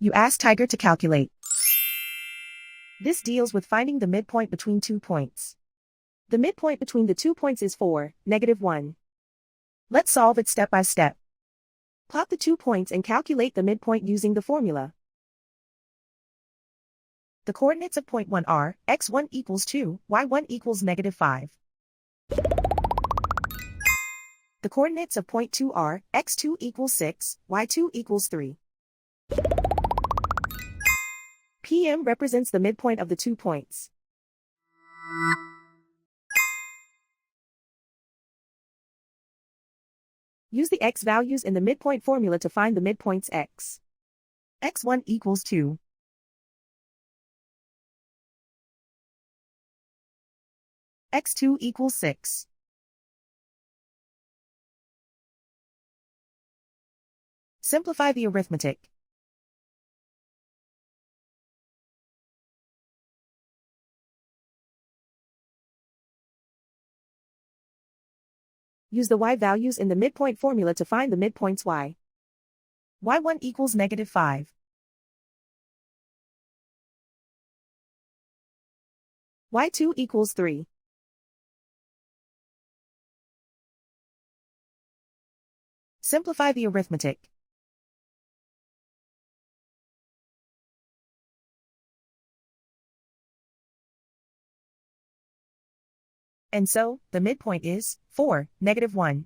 You ask Tiger to calculate. This deals with finding the midpoint between 2 points. The midpoint between the 2 points is 4, -1. Let's solve it step by step. Plot the 2 points and calculate the midpoint using the formula. The coordinates of point 1 are, x1 equals 2, y1 equals -5. The coordinates of point 2 are, x2 equals 6, y2 equals 3. PM represents the midpoint of the 2 points. Use the x values in the midpoint formula to find the midpoints x. x1 equals 2. x2 equals 6. Simplify the arithmetic. Use the y values in the midpoint formula to find the midpoints y. y1 equals -5. y2 equals 3. Simplify the arithmetic. And so, the midpoint is 4, -1.